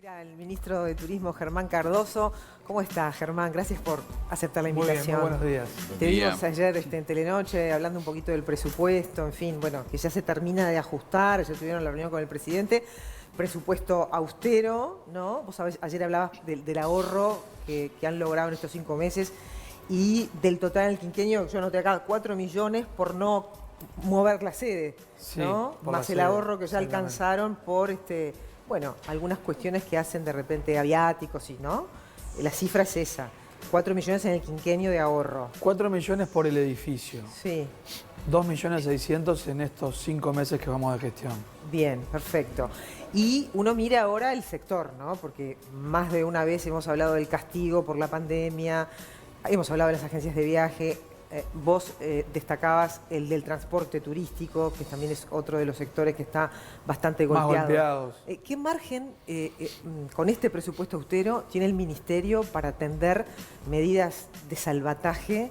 Mira, el ministro de Turismo, Germán Cardoso. ¿Cómo está, Germán? Gracias por aceptar la invitación. Muy buenos días. Te vimos ayer en Telenoche hablando un poquito del presupuesto, en fin, bueno, que ya se termina de ajustar, ya tuvieron la reunión con el presidente. Presupuesto austero, ¿no? Vos sabés, ayer hablabas del ahorro que han logrado en estos 5 meses y del total en el quinquenio, yo noté acá, 4 millones por no mover la sede, ¿no? Sí, más el ahorro que ya alcanzaron por bueno, algunas cuestiones que hacen de repente aviáticos, ¿no? La cifra es esa, 4 millones en el quinquenio de ahorro. 4 millones por el edificio. Sí. 2.600.000 en estos 5 meses que vamos de gestión. Bien, perfecto. Y uno mira ahora el sector, ¿no? Porque más de una vez hemos hablado del castigo por la pandemia, hemos hablado de las agencias de viaje. Vos destacabas el del transporte turístico, que también es otro de los sectores que está bastante golpeado. Más golpeados. ¿Qué margen con este presupuesto austero tiene el Ministerio para atender medidas de salvataje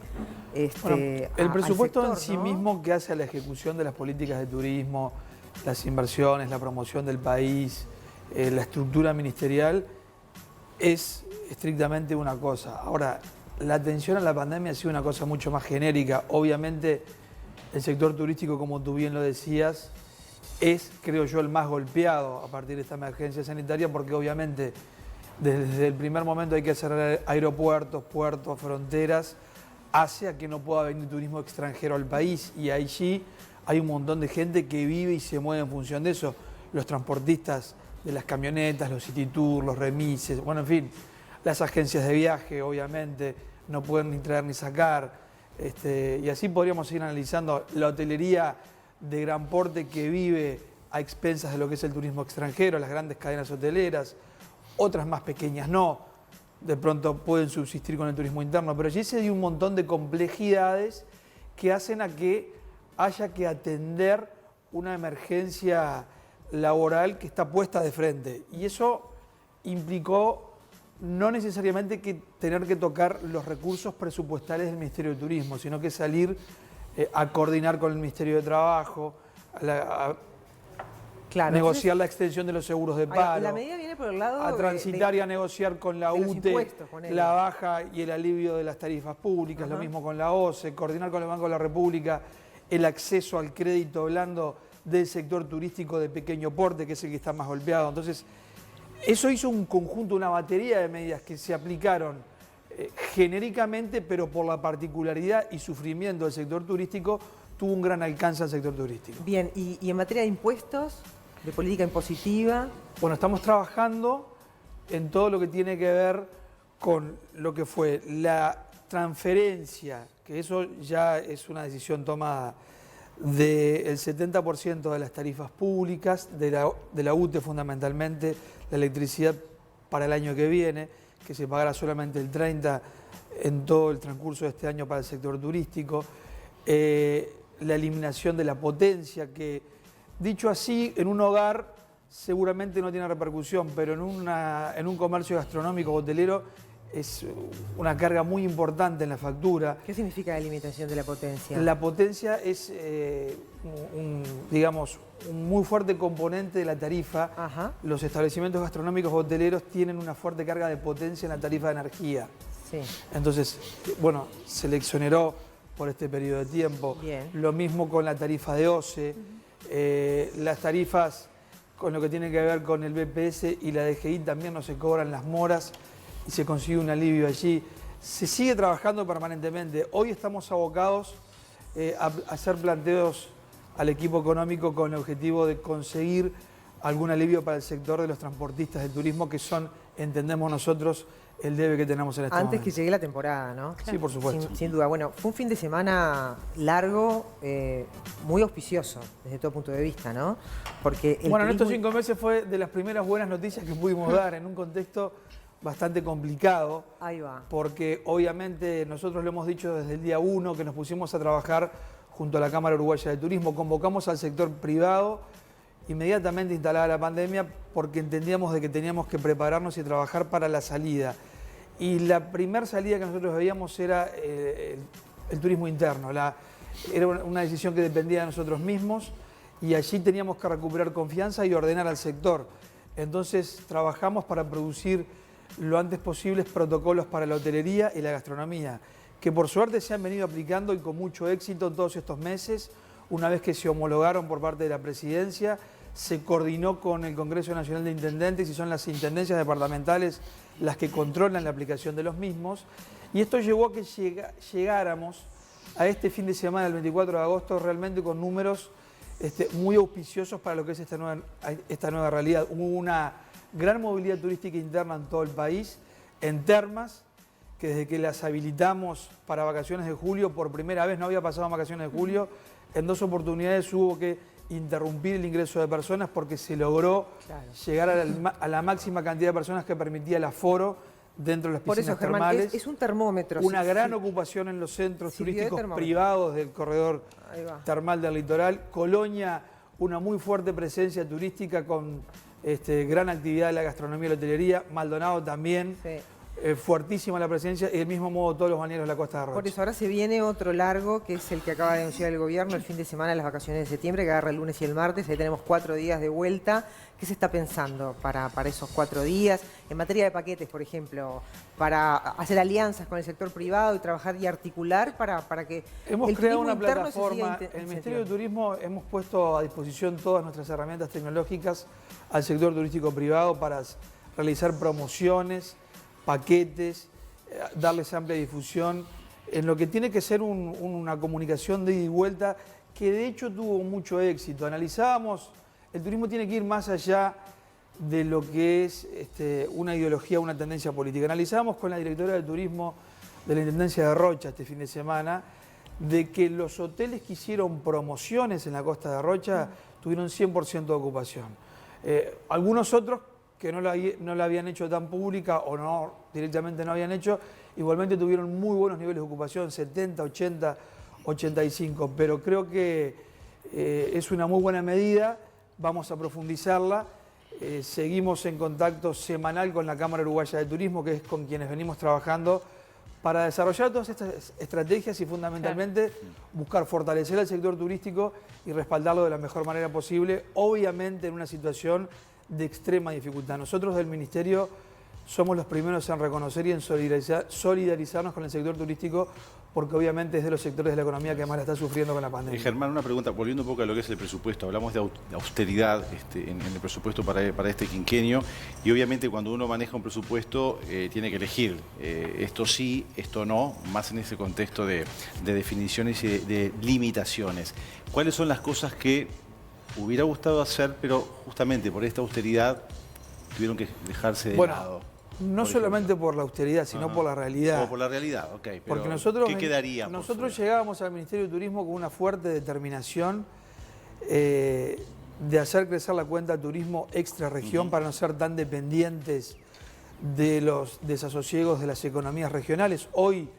Bueno, el presupuesto al sector, en sí ¿no? mismo que hace a la ejecución de las políticas de turismo, las inversiones, la promoción del país, la estructura ministerial, es estrictamente una cosa. Ahora, la atención a la pandemia ha sido una cosa mucho más genérica. Obviamente, el sector turístico, como tú bien lo decías, es, creo yo, el más golpeado a partir de esta emergencia sanitaria, porque obviamente desde el primer momento hay que cerrar aeropuertos, puertos, fronteras, hacia que no pueda venir turismo extranjero al país. Y allí hay un montón de gente que vive y se mueve en función de eso. Los transportistas de las camionetas, los city tours, los remises, bueno, en fin. Las agencias de viaje, obviamente, no pueden ni traer ni sacar. Y así podríamos seguir analizando la hotelería de gran porte que vive a expensas de lo que es el turismo extranjero, las grandes cadenas hoteleras, otras más pequeñas no. De pronto pueden subsistir con el turismo interno, pero allí se dio un montón de complejidades que hacen a que haya que atender una emergencia laboral que está puesta de frente. Y eso implicó no necesariamente tener que tocar los recursos presupuestales del Ministerio de Turismo, sino que salir a coordinar con el Ministerio de Trabajo, Claro, negociar entonces, la extensión de los seguros de paro, la medida viene por el lado a transitar y a negociar con la UTE la baja y el alivio de las tarifas públicas, lo mismo con la OCE, coordinar con el Banco de la República el acceso al crédito blando del sector turístico de pequeño porte, que es el que está más golpeado. Entonces, eso hizo un conjunto, una batería de medidas que se aplicaron genéricamente, pero por la particularidad y sufrimiento del sector turístico, tuvo un gran alcance al sector turístico. Bien, y en materia de impuestos, de política impositiva. Bueno, estamos trabajando en todo lo que tiene que ver con lo que fue la transferencia, que eso ya es una decisión tomada, del 70% de las tarifas públicas, de la UTE fundamentalmente, la electricidad para el año que viene, que se pagará solamente el 30% en todo el transcurso de este año para el sector turístico, la eliminación de la potencia, que dicho así, en un hogar seguramente no tiene repercusión, pero en un comercio gastronómico hotelero es una carga muy importante en la factura. ¿Qué significa la limitación de la potencia? La potencia es, digamos, un muy fuerte componente de la tarifa. Ajá. Los establecimientos gastronómicos hoteleros tienen una fuerte carga de potencia en la tarifa de energía. Sí. Entonces, bueno, se le exoneró por este periodo de tiempo. Bien. Lo mismo con la tarifa de OCE. Las tarifas con lo que tiene que ver con el BPS y la DGI también no se cobran las moras y se consigue un alivio allí. Se sigue trabajando permanentemente. Hoy estamos abocados a hacer planteos al equipo económico con el objetivo de conseguir algún alivio para el sector de los transportistas del turismo, que son, entendemos nosotros, el debe que tenemos en este momento. Antes que llegue la temporada, ¿no? Sí, por supuesto. Sin duda. Bueno, fue un fin de semana largo, muy auspicioso desde todo punto de vista, ¿no? Porque bueno, en estos 5 meses fue de las primeras buenas noticias que pudimos dar en un contexto bastante complicado. Ahí va. Porque obviamente nosotros lo hemos dicho desde el día 1 que nos pusimos a trabajar junto a la Cámara Uruguaya de Turismo, convocamos al sector privado inmediatamente instalada la pandemia porque entendíamos de que teníamos que prepararnos y trabajar para la salida. Y la primera salida que nosotros veíamos era el turismo interno. Era una decisión que dependía de nosotros mismos y allí teníamos que recuperar confianza y ordenar al sector. Entonces trabajamos para producir lo antes posible protocolos para la hotelería y la gastronomía, que por suerte se han venido aplicando y con mucho éxito en todos estos meses. Una vez que se homologaron por parte de la Presidencia, se coordinó con el Congreso Nacional de Intendentes y son las intendencias departamentales las que controlan la aplicación de los mismos. Y esto llevó a que llegáramos a este fin de semana, el 24 de agosto, realmente con números muy auspiciosos para lo que es esta nueva realidad. Hubo una gran movilidad turística interna en todo el país, en termas, que desde que las habilitamos para vacaciones de julio, por primera vez, no había pasado vacaciones de julio, en 2 oportunidades hubo que interrumpir el ingreso de personas porque se logró llegar a la máxima cantidad de personas que permitía el aforo dentro de las piscinas. Por eso, Germán, termales. es un termómetro. Una gran ocupación en los centros turísticos privados del corredor termal del litoral. Colonia, una muy fuerte presencia turística con gran actividad de la gastronomía y la hotelería. Maldonado también. Sí. Fuertísima la presencia y del mismo modo todos los balnearios de la Costa de Rocha. Por eso ahora se viene otro largo, que es el que acaba de anunciar el gobierno, el fin de semana de las vacaciones de septiembre, que agarra el lunes y el martes. Ahí tenemos 4 días de vuelta. ¿Qué se está pensando para esos 4 días? En materia de paquetes, por ejemplo, para hacer alianzas con el sector privado y trabajar y articular para que hemos creado una plataforma. En el Ministerio de Turismo hemos puesto a disposición todas nuestras herramientas tecnológicas al sector turístico privado para realizar promociones, paquetes, darles amplia difusión, en lo que tiene que ser una comunicación de ida y vuelta, que de hecho tuvo mucho éxito. Analizábamos, el turismo tiene que ir más allá de lo que es una ideología, una tendencia política. Analizábamos con la directora de turismo de la Intendencia de Rocha este fin de semana, de que los hoteles que hicieron promociones en la Costa de Rocha tuvieron 100% de ocupación. Algunos otros que no la habían hecho tan pública o no directamente no habían hecho, igualmente tuvieron muy buenos niveles de ocupación, 70, 80, 85, pero creo que es una muy buena medida, vamos a profundizarla. Seguimos en contacto semanal con la Cámara Uruguaya de Turismo, que es con quienes venimos trabajando para desarrollar todas estas estrategias y fundamentalmente buscar fortalecer al sector turístico y respaldarlo de la mejor manera posible, obviamente en una situación de extrema dificultad. Nosotros del Ministerio somos los primeros en reconocer y en solidarizarnos con el sector turístico, porque obviamente es de los sectores de la economía que más la está sufriendo con la pandemia. Germán, una pregunta, volviendo un poco a lo que es el presupuesto. Hablamos de austeridad en el presupuesto para este quinquenio, y obviamente cuando uno maneja un presupuesto tiene que elegir esto sí, esto no, más en ese contexto de definiciones y de limitaciones. ¿Cuáles son las cosas que hubiera gustado hacer, pero justamente por esta austeridad tuvieron que dejarse de lado? No solamente por la austeridad, sino por la realidad. O por la realidad, ok. Pero porque nosotros, ¿qué quedaría? Nosotros llegábamos al Ministerio de Turismo con una fuerte determinación de hacer crecer la cuenta turismo extra región para no ser tan dependientes de los desasosiegos de las economías regionales. Hoy,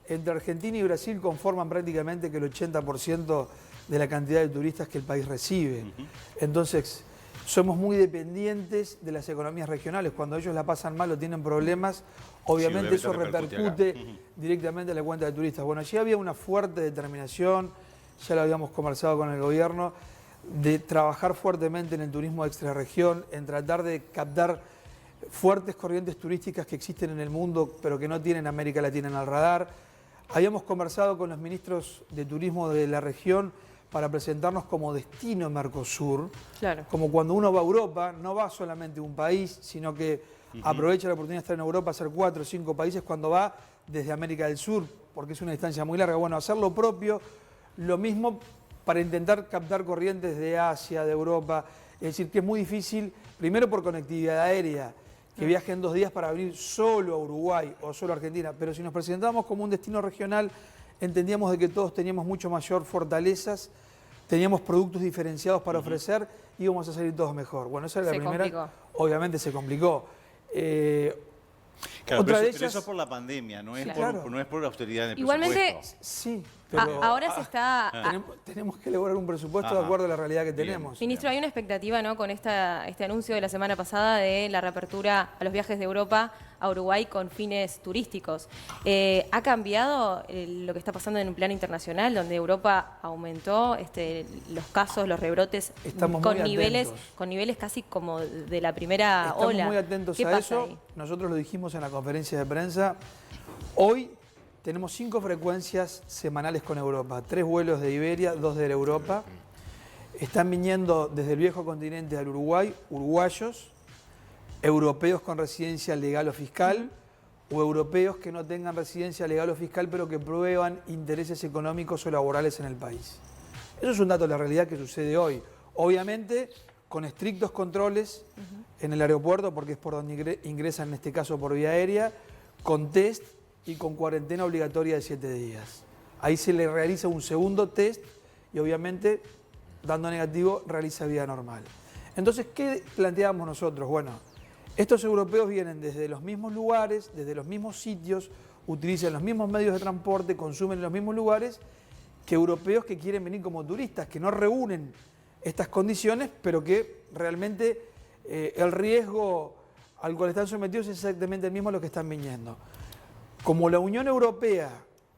entre Argentina y Brasil conforman prácticamente que el 80% de la cantidad de turistas que el país recibe. Entonces, somos muy dependientes de las economías regionales. Cuando ellos la pasan mal o tienen problemas, obviamente eso repercute directamente en la cuenta de turistas. Bueno, allí había una fuerte determinación, ya lo habíamos conversado con el gobierno, de trabajar fuertemente en el turismo de extrarregión, en tratar de captar fuertes corrientes turísticas que existen en el mundo, pero que no tienen América Latina en el radar. Habíamos conversado con los ministros de turismo de la región para presentarnos como destino Mercosur, como cuando uno va a Europa, no va solamente a un país, sino que aprovecha la oportunidad de estar en Europa, hacer 4 o 5 países cuando va desde América del Sur, porque es una distancia muy larga. Bueno, hacer lo propio, lo mismo para intentar captar corrientes de Asia, de Europa, es decir, que es muy difícil, primero por conectividad aérea, que viajen 2 días para venir solo a Uruguay o solo a Argentina, pero si nos presentamos como un destino regional, entendíamos de que todos teníamos mucho mayor fortalezas, teníamos productos diferenciados para ofrecer, íbamos a salir todos mejor. Bueno, esa era la primera. Complicó. Obviamente se complicó. Claro, pero eso es por la pandemia, no es, no es por la austeridad en el igualmente, presupuesto. Sí, Pero, ahora se está... tenemos que elaborar un presupuesto de acuerdo a la realidad que tenemos. Ministro, hay una expectativa, ¿no?, con este anuncio de la semana pasada de la reapertura a los viajes de Europa a Uruguay con fines turísticos. ¿Ha cambiado lo que está pasando en un plano internacional, donde Europa aumentó los casos, los rebrotes con niveles casi como de la primera ola? Estamos muy atentos ¿Qué a pasa eso. ahí? Nosotros lo dijimos en la conferencia de prensa. Hoy tenemos 5 frecuencias semanales con Europa. 3 vuelos de Iberia, 2 de Europa. Están viniendo desde el viejo continente al Uruguay, uruguayos, europeos con residencia legal o fiscal, o europeos que no tengan residencia legal o fiscal, pero que prueban intereses económicos o laborales en el país. Eso es un dato de la realidad que sucede hoy. Obviamente, con estrictos controles en el aeropuerto, porque es por donde ingresan, en este caso por vía aérea, con test y con cuarentena obligatoria de 7 días. Ahí se le realiza un segundo test y obviamente, dando negativo, realiza vida normal. Entonces, ¿qué planteamos nosotros? Bueno, estos europeos vienen desde los mismos lugares, desde los mismos sitios, utilizan los mismos medios de transporte, consumen en los mismos lugares que europeos que quieren venir como turistas, que no reúnen estas condiciones, pero que realmente el riesgo al cual están sometidos es exactamente el mismo a lo que están viniendo. Como la Unión Europea,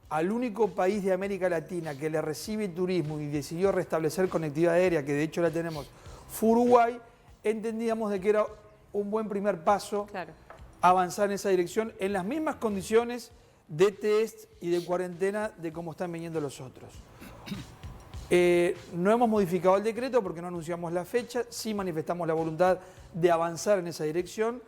al único país de América Latina que le recibe turismo y decidió restablecer conectividad aérea, que de hecho la tenemos, fue Uruguay, entendíamos de que era un buen primer paso avanzar en esa dirección en las mismas condiciones de test y de cuarentena de cómo están viniendo los otros. No hemos modificado el decreto porque no anunciamos la fecha, sí manifestamos la voluntad de avanzar en esa dirección.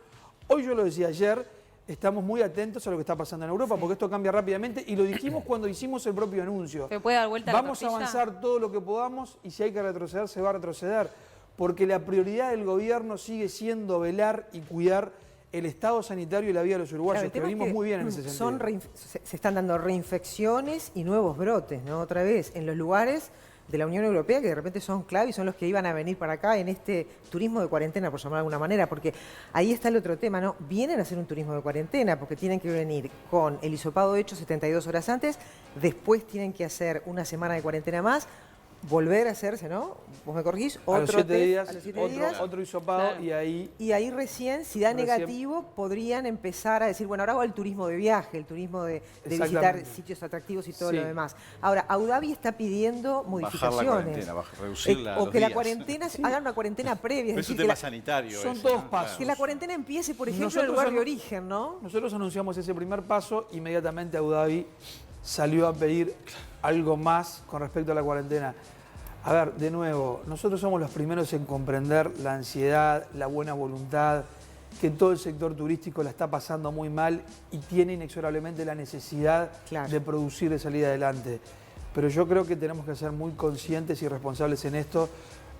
Hoy yo lo decía ayer, estamos muy atentos a lo que está pasando en Europa, porque esto cambia rápidamente y lo dijimos cuando hicimos el propio anuncio. ¿Se puede dar vuelta la Vamos a tortilla? avanzar todo lo que podamos y si hay que retroceder, se va a retroceder, porque la prioridad del gobierno sigue siendo velar y cuidar el estado sanitario y la vida de los uruguayos, que venimos muy bien en ese sentido. Se están dando reinfecciones y nuevos brotes, ¿no? Otra vez, en los lugares de la Unión Europea que de repente son clave y son los que iban a venir para acá en este turismo de cuarentena, por llamar de alguna manera, porque ahí está el otro tema, ¿no? Vienen a hacer un turismo de cuarentena porque tienen que venir con el hisopado hecho 72 horas antes, después tienen que hacer una semana de cuarentena más, volver a hacerse, ¿no? Vos me corregís, a los 7 días, días, otro hisopado y ahí... Y ahí recién, si da negativo, podrían empezar a decir, bueno, ahora hago el turismo de viaje, el turismo de visitar sitios atractivos y todo lo demás. Ahora, Abu Dhabi está pidiendo modificaciones. Bajar la cuarentena, reducirla o que la cuarentena, hagan una cuarentena previa. Es un tema sanitario. Son todos pasos. Que la cuarentena empiece, por ejemplo, en el lugar de origen, ¿no? Nosotros anunciamos ese primer paso, inmediatamente Abu Dhabi salió a pedir algo más con respecto a la cuarentena. A ver, de nuevo, nosotros somos los primeros en comprender la ansiedad, la buena voluntad, que todo el sector turístico la está pasando muy mal y tiene inexorablemente la necesidad de producir, de salir adelante. Pero yo creo que tenemos que ser muy conscientes y responsables en esto.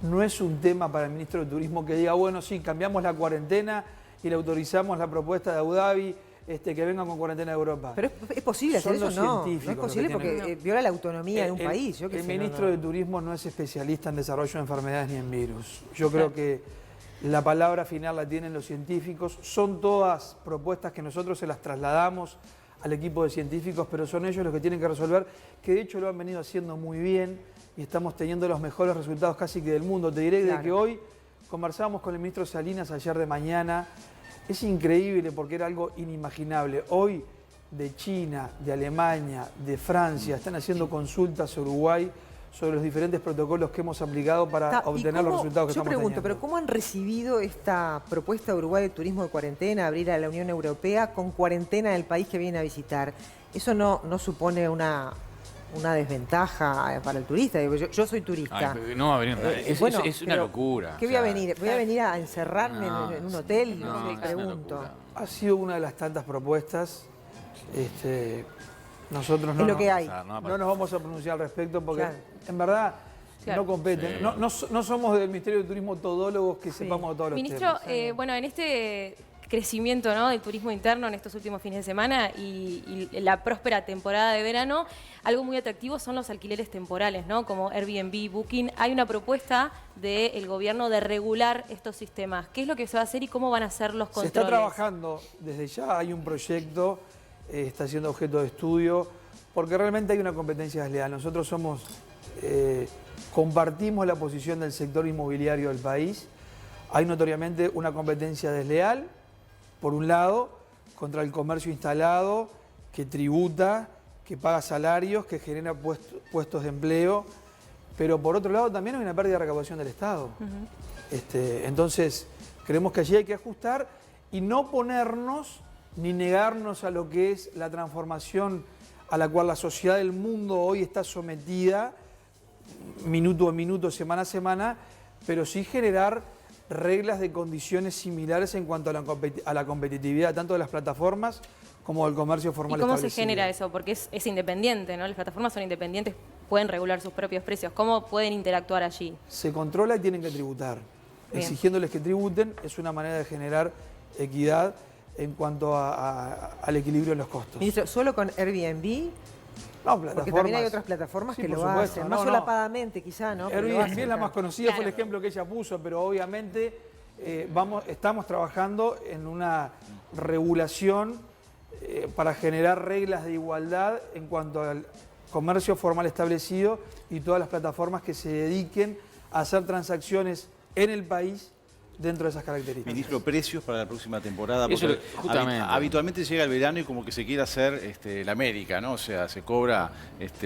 No es un tema para el ministro de Turismo que diga, bueno, sí, cambiamos la cuarentena y le autorizamos la propuesta de Abu Dhabi, que vengan con cuarentena de Europa. Pero es posible hacer eso, ¿no? No es posible porque viola la autonomía de un país. El ministro de Turismo no es especialista en desarrollo de enfermedades ni en virus. Yo creo que la palabra final la tienen los científicos. Son todas propuestas que nosotros se las trasladamos al equipo de científicos, pero son ellos los que tienen que resolver, que de hecho lo han venido haciendo muy bien y estamos teniendo los mejores resultados casi que del mundo. Te diré de que hoy conversamos con el ministro Salinas ayer de mañana. Es increíble porque era algo inimaginable. Hoy de China, de Alemania, de Francia, están haciendo consultas a Uruguay sobre los diferentes protocolos que hemos aplicado para obtener los resultados que estamos teniendo. Yo pregunto, ¿pero cómo han recibido esta propuesta de Uruguay de turismo de cuarentena, abrir a la Unión Europea con cuarentena en el país que viene a visitar? ¿Eso no supone una desventaja para el turista? Yo soy turista. Ay, no va a venir nadie. Es una locura. ¿Qué voy a venir? ¿Voy a venir a encerrarme en un hotel? No, pregunto. Ha sido una de las tantas propuestas. Nosotros es lo que hay. No nos vamos a pronunciar al respecto porque en verdad no competen. No somos del Ministerio de Turismo todólogos que sepamos de todos los temas. Ministro, bueno, en este crecimiento, ¿no?, del turismo interno en estos últimos fines de semana y la próspera temporada de verano, algo muy atractivo son los alquileres temporales, ¿no?, como Airbnb, Booking. Hay una propuesta del gobierno de regular estos sistemas. ¿Qué es lo que se va a hacer y cómo van a ser los controles? Se está trabajando desde ya, hay un proyecto, está siendo objeto de estudio porque realmente hay una competencia desleal. Nosotros compartimos la posición del sector inmobiliario del país. Hay notoriamente una competencia desleal, por un lado, contra el comercio instalado, que tributa, que paga salarios, que genera puestos de empleo, pero por otro lado también hay una pérdida de recaudación del Estado. Entonces, creemos que allí hay que ajustar y no ponernos ni negarnos a lo que es la transformación a la cual la sociedad del mundo hoy está sometida, minuto a minuto, semana a semana, pero sí generar reglas de condiciones similares en cuanto a la competitividad tanto de las plataformas como del comercio formal establecido. ¿Y cómo se genera eso? Porque es independiente, ¿no? Las plataformas son independientes, pueden regular sus propios precios. ¿Cómo pueden interactuar allí? Se controla y tienen que tributar. Bien. Exigiéndoles que tributen es una manera de generar equidad en cuanto al equilibrio de los costos. Ministro, ¿solo con Airbnb? No, porque también hay otras plataformas que lo hacen, más solapadamente quizá, ¿no? Airbnb es la más conocida, claro. Fue el ejemplo que ella puso, pero obviamente estamos trabajando en una regulación para generar reglas de igualdad en cuanto al comercio formal establecido y todas las plataformas que se dediquen a hacer transacciones en el país dentro de esas características. Ministro, precios para la próxima temporada. Eso, justamente. Habitualmente llega el verano y como que se quiere hacer la América, ¿no? O sea, se cobra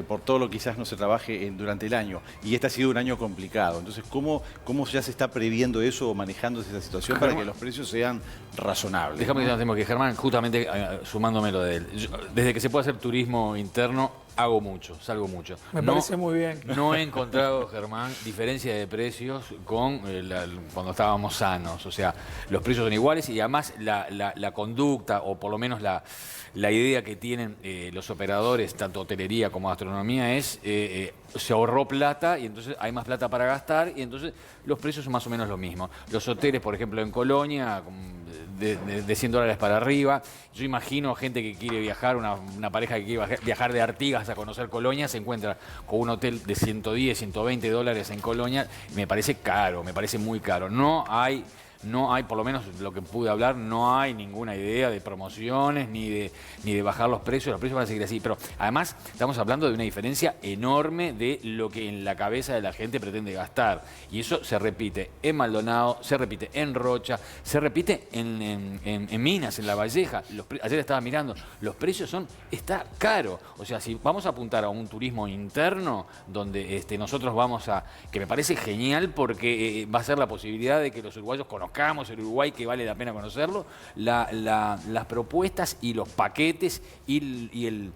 por todo lo que quizás no se trabaje durante el año. Y este ha sido un año complicado. Entonces, ¿cómo ya se está previendo eso o manejando esa situación para que los precios sean razonables? Déjame que Germán, justamente sumándome lo de él. Desde que se puede hacer turismo interno, salgo mucho. Me parece muy bien. No he encontrado, Germán, diferencia de precios con cuando estábamos sanos. O sea, los precios son iguales y además la conducta, o por lo menos la idea que tienen los operadores, tanto hotelería como gastronomía, es se ahorró plata y entonces hay más plata para gastar y entonces los precios son más o menos lo mismo. Los hoteles, por ejemplo, en Colonia, de $100 para arriba. Yo imagino gente que quiere viajar, una pareja que quiere viajar de Artigas a conocer Colonia, se encuentra con un hotel de $110, $120 en Colonia. Me parece caro, me parece muy caro. No hay, por lo menos lo que pude hablar, no hay ninguna idea de promociones ni de bajar los precios van a seguir así. Pero además estamos hablando de una diferencia enorme de lo que en la cabeza de la gente pretende gastar. Y eso se repite en Maldonado, se repite en Rocha, se repite en Minas, en La Valleja. Ayer estaba mirando, los precios está caro. O sea, si vamos a apuntar a un turismo interno, donde nosotros vamos que me parece genial porque va a ser la posibilidad de que los uruguayos conozcamos el Uruguay, que vale la pena conocerlo, las propuestas y los paquetes y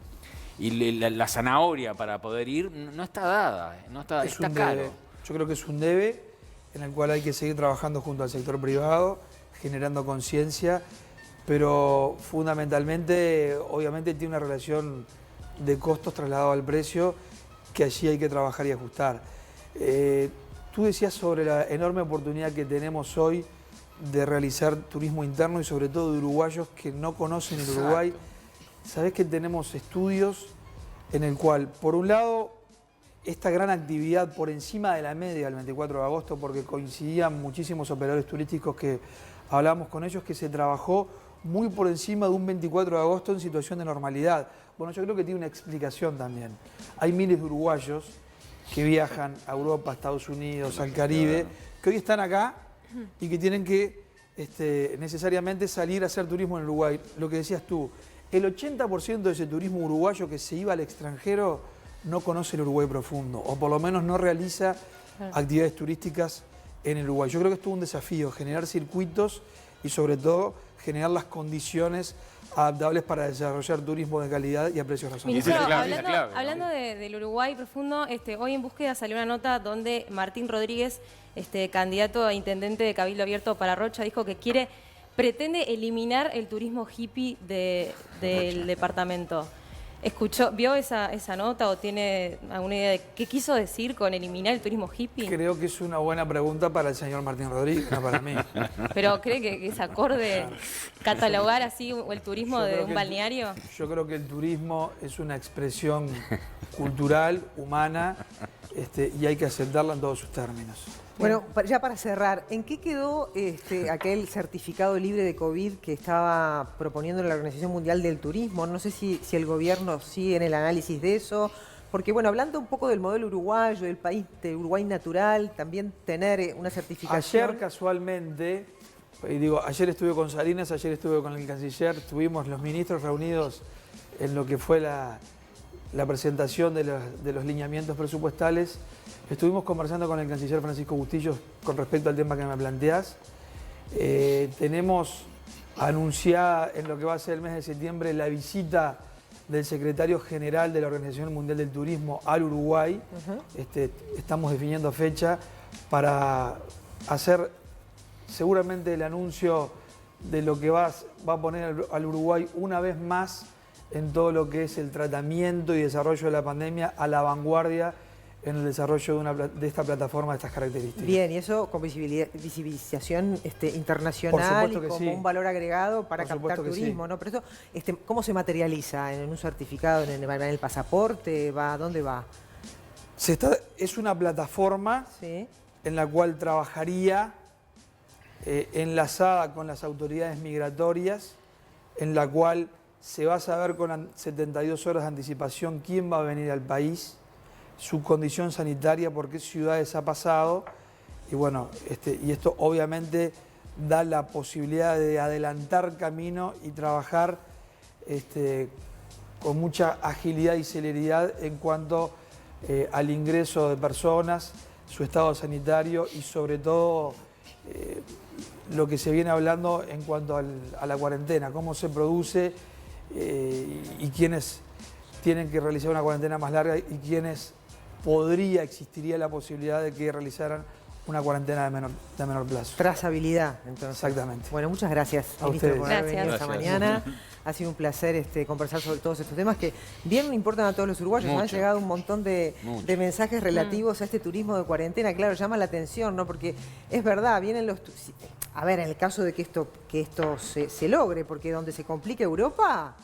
la zanahoria para poder ir no está dada, está caro. Yo creo que es un debe en el cual hay que seguir trabajando junto al sector privado, generando conciencia, pero fundamentalmente, obviamente, tiene una relación de costos trasladado al precio que allí hay que trabajar y ajustar. Tú decías sobre la enorme oportunidad que tenemos hoy de realizar turismo interno y sobre todo de uruguayos que no conocen el Uruguay. Sabés que tenemos estudios en el cual, por un lado, esta gran actividad por encima de la media del 24 de agosto, porque coincidían muchísimos operadores turísticos que hablábamos con ellos, que se trabajó muy por encima de un 24 de agosto en situación de normalidad. Bueno, yo creo que tiene una explicación también. Hay miles de uruguayos que viajan a Europa, a Estados Unidos, al Caribe, que hoy están acá y que tienen que necesariamente salir a hacer turismo en Uruguay. Lo que decías tú, el 80% de ese turismo uruguayo que se iba al extranjero no conoce el Uruguay profundo, o por lo menos no realiza actividades turísticticas en el Uruguay. Yo creo que esto es un desafío, generar circuitos y sobre todo generar las condiciones adaptables para desarrollar turismo de calidad y a precios razonables. Hablando del Uruguay profundo, hoy en Búsqueda salió una nota donde Martín Rodríguez, candidato a intendente de Cabildo Abierto para Rocha, dijo que pretende eliminar el turismo hippie del departamento. ¿Vio esa nota o tiene alguna idea de qué quiso decir con eliminar el turismo hippie? Creo que es una buena pregunta para el señor Martín Rodríguez, no para mí. ¿Pero cree que es acorde catalogar así el turismo de un balneario? Yo creo que el turismo es una expresión cultural, humana, y hay que aceptarla en todos sus términos. Bueno, ya para cerrar, ¿en qué quedó aquel certificado libre de COVID que estaba proponiendo la Organización Mundial del Turismo? No sé si el gobierno sigue en el análisis de eso, porque bueno, hablando un poco del modelo uruguayo, del país de Uruguay natural, también tener una certificación. Ayer casualmente, ayer estuve con Salinas, ayer estuve con el canciller, estuvimos los ministros reunidos en lo que fue la presentación de los lineamientos presupuestales. Estuvimos conversando con el canciller Francisco Bustillo con respecto al tema que me planteás. Tenemos anunciada en lo que va a ser el mes de septiembre la visita del secretario general de la Organización Mundial del Turismo al Uruguay. Estamos definiendo fecha para hacer seguramente el anuncio de lo que va a poner al Uruguay una vez más en todo lo que es el tratamiento y desarrollo de la pandemia a la vanguardia en el desarrollo de esta plataforma de estas características. Bien, y eso con visibilización internacional y como un valor agregado para captar turismo, ¿no? Pero eso, ¿cómo se materializa? ¿En un certificado, en el pasaporte? ¿Dónde va? Es una plataforma en la cual trabajaría enlazada con las autoridades migratorias, en la cual se va a saber con 72 horas de anticipación quién va a venir al país, su condición sanitaria, por qué ciudades ha pasado, y bueno, y esto obviamente da la posibilidad de adelantar camino y trabajar con mucha agilidad y celeridad en cuanto al ingreso de personas, su estado sanitario y sobre todo lo que se viene hablando en cuanto a la cuarentena, cómo se produce y quiénes tienen que realizar una cuarentena más larga y quiénes existiría la posibilidad de que realizaran una cuarentena de menor plazo. Trazabilidad, entonces. Exactamente. Bueno, muchas gracias, ministro, por haber venido esta mañana. Ha sido un placer conversar sobre todos estos temas que bien importan a todos los uruguayos. Nos han llegado un montón de mensajes relativos a este turismo de cuarentena. Claro, llama la atención, ¿no? Porque es verdad, vienen los... A ver, en el caso de que esto se logre, porque donde se complica Europa,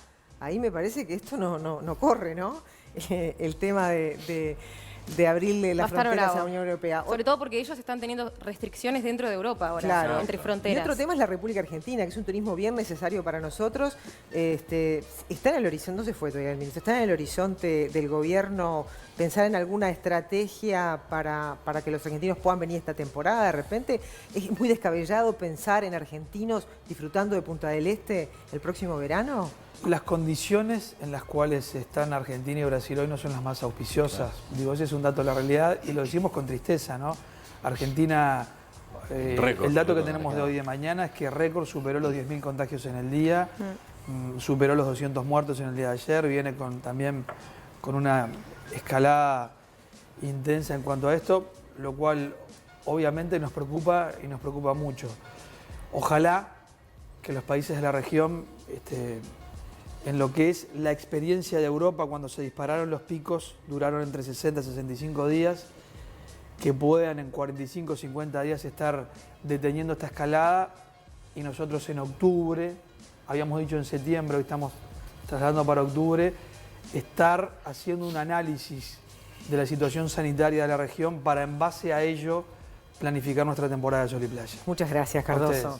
ahí me parece que esto no corre, ¿no? El tema de abrirle las fronteras a la Unión Europea. Sobre todo porque ellos están teniendo restricciones dentro de Europa ahora, claro, entre fronteras. Y otro tema es la República Argentina, que es un turismo bien necesario para nosotros. Está en el horizonte, no se fue todavía el ministro, está en el horizonte del gobierno pensar en alguna estrategia para que los argentinos puedan venir esta temporada de repente. ¿Es muy descabellado pensar en argentinos disfrutando de Punta del Este el próximo verano? Las condiciones en las cuales están Argentina y Brasil hoy no son las más auspiciosas. Claro. Ese es un dato de la realidad y lo decimos con tristeza, ¿no? Argentina, el dato que tenemos de hoy de mañana es que récord superó los 10.000 contagios en el día, superó los 200 muertos en el día de ayer, viene también con una escalada intensa en cuanto a esto, lo cual obviamente nos preocupa y nos preocupa mucho. Ojalá que los países de la región... en lo que es la experiencia de Europa cuando se dispararon los picos, duraron entre 60 y 65 días, que puedan en 45 o 50 días estar deteniendo esta escalada y nosotros en octubre, habíamos dicho en septiembre, hoy estamos trasladando para octubre, estar haciendo un análisis de la situación sanitaria de la región para en base a ello planificar nuestra temporada de sol y playa. Muchas gracias, Cardoso.